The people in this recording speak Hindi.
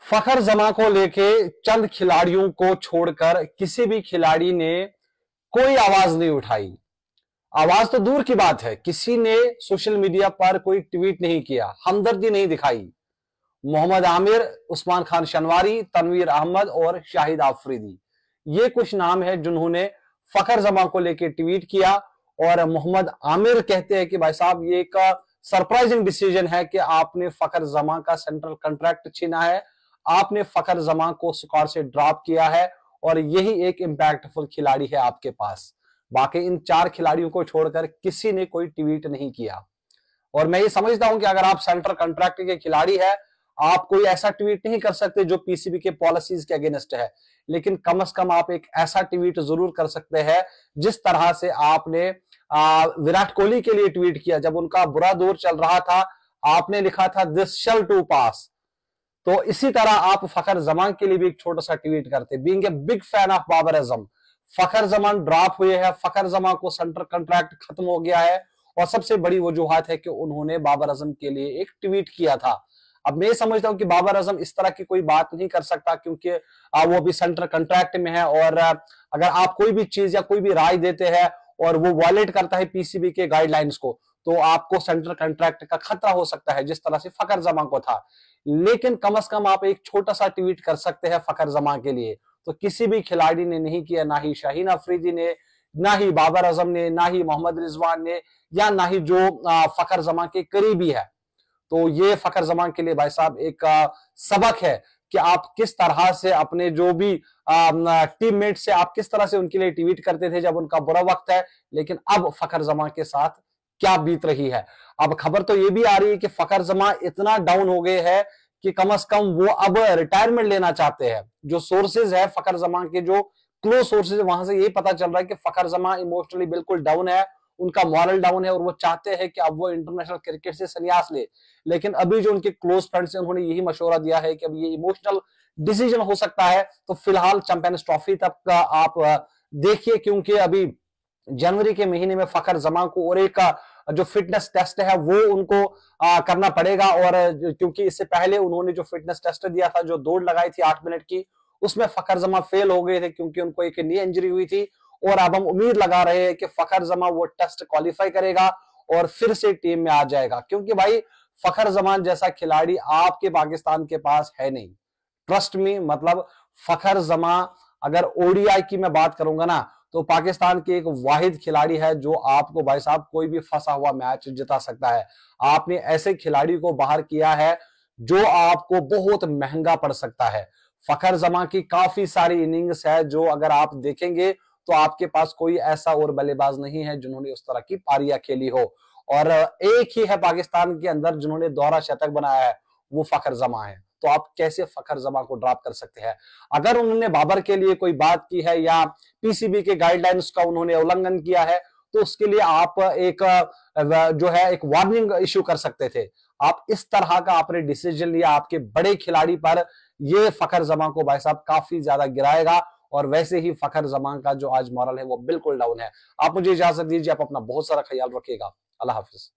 फखर जमा को लेके चंद खिलाड़ियों को छोड़कर किसी भी खिलाड़ी ने कोई आवाज नहीं उठाई। आवाज तो दूर की बात है, किसी ने सोशल मीडिया पर कोई ट्वीट नहीं किया, हमदर्दी नहीं दिखाई। मोहम्मद आमिर, उस्मान खान शनवारी, तनवीर अहमद और शाहिद आफरीदी, ये कुछ नाम है जिन्होंने फखर जमा को लेकर ट्वीट किया। और मोहम्मद आमिर कहते हैं कि भाई साहब ये एक सरप्राइजिंग डिसीजन है कि आपने फखर जमा का सेंट्रल कॉन्ट्रैक्ट छीना है, आपने फखर जमा को स्क्वाड से ड्रॉप किया है और यही एक इंपैक्टफुल खिलाड़ी है आपके पास। बाकी इन 4 खिलाड़ियों को छोड़कर किसी ने कोई ट्वीट नहीं किया। और मैं ये समझता हूं कि अगर आप सेंट्रल कॉन्ट्रैक्ट के खिलाड़ी है, आप कोई ऐसा ट्वीट नहीं कर सकते जो पीसीबी के पॉलिसीज के अगेंस्ट है, लेकिन कम से कम आप एक ऐसा ट्वीट जरूर कर सकते हैं जिस तरह से आपने विराट कोहली के लिए ट्वीट किया। जब उनका बुरा दौर चल रहा था, आपने लिखा था दिस शैल टू पास। तो इसी तरह आप फखर जमान के लिए भी एक छोटा सा ट्वीट करते, being a big fan of Babar Azam. Fakhar Zaman drop हुए हैं, फखर जमान को सेंट्रल कॉन्ट्रैक्ट खत्म हो गया है और सबसे बड़ी वजूहत है कि उन्होंने बाबर आजम के लिए एक ट्वीट किया था। अब मैं समझता हूं कि बाबर आजम इस तरह की कोई बात नहीं कर सकता क्योंकि वो अभी सेंट्रल कॉन्ट्रैक्ट में है। और अगर आप कोई भी चीज या कोई भी राय देते हैं और वो वायलेट करता है पीसीबी के गाइडलाइंस को, तो आपको सेंट्रल कॉन्ट्रैक्ट का खतरा हो सकता है, जिस तरह से फखर जमान को था। लेकिन कम से कम आप एक छोटा सा ट्वीट कर सकते हैं फखर जमान के लिए। तो किसी भी खिलाड़ी ने नहीं किया, ना ही शाहीन अफरीदी ने, ना ही बाबर आजम ने, ना ही मोहम्मद रिजवान ने, या ना ही जो फखर जमान के करीबी है। तो ये फखर जमान के लिए भाई साहब एक सबक है कि आप किस तरह से अपने जो भी टीममेट से आप किस तरह से उनके लिए ट्वीट करते थे जब उनका बुरा वक्त है, लेकिन अब फखर जमान के साथ क्या बीत रही है। अब खबर तो ये भी आ रही है कि फखर जमान इतना डाउन हो गए हैं कि कम से कम वो अब रिटायरमेंट लेना चाहते हैं। जो सोर्सेज है फखर जमान के, जो क्लोज सोर्सेज, वहां से ये पता चल रहा है कि फखर जमान इमोशनली बिल्कुल डाउन है, उनका मॉरल डाउन है और वो चाहते हैं कि अब वो इंटरनेशनल क्रिकेट से संन्यास ले। लेकिन अभी जो उनके क्लोज फ्रेंड्स हैं उन्होंने यही मशवरा दिया है कि अब ये इमोशनल डिसीजन हो सकता है। तो फिलहाल चैंपियंस ट्रॉफी तक का आप देखिए, क्योंकि अभी जनवरी के महीने में फखर जमान को और एक जो फिटनेस टेस्ट है वो उनको करना पड़ेगा। और क्योंकि इससे पहले उन्होंने जो फिटनेस टेस्ट दिया था, जो दौड़ लगाई थी 8 मिनट की, उसमें फखर जमान फेल हो गए थे क्योंकि उनको एक नी इंजरी हुई थी। और अब हम उम्मीद लगा रहे हैं कि फखर जमान वो टेस्ट क्वालिफाई करेगा और फिर से टीम में आ जाएगा, क्योंकि भाई फखर जमान जैसा खिलाड़ी आपके पाकिस्तान के पास है नहीं। ट्रस्ट मी, मतलब फखर जमान, अगर ओडीआई की मैं बात करूंगा ना, तो पाकिस्तान के एक वाहिद खिलाड़ी है जो आपको भाई साहब कोई भी फंसा हुआ मैच जिता सकता है। आपने ऐसे खिलाड़ी को बाहर किया है जो आपको बहुत महंगा पड़ सकता है। फखर जमान की काफी सारी इनिंग्स है जो अगर आप देखेंगे तो आपके पास कोई ऐसा और बल्लेबाज नहीं है जिन्होंने उस तरह की पारियां खेली हो। और एक ही है पाकिस्तान के अंदर जिन्होंने दोहरा शतक बनाया है, वो फखर जमान है। तो आप कैसे फखर जमान को ड्रॉप कर सकते हैं? अगर उन्होंने बाबर के लिए कोई बात की है या पीसीबी के गाइडलाइंस का उन्होंने उल्लंघन किया है, तो उसके लिए आप एक जो है एक वार्निंग इश्यू कर सकते थे। आप इस तरह का आपने डिसीजन लिया, आपके बड़े खिलाड़ी पर ये फखर जमान को भाई साहब काफी ज्यादा गिराएगा। और वैसे ही फखर जमान का जो आज मॉरल है वो बिल्कुल डाउन है। आप मुझे इजाजत दीजिए, आप अपना बहुत सारा ख्याल रखिएगा। अल्लाह हाफिज।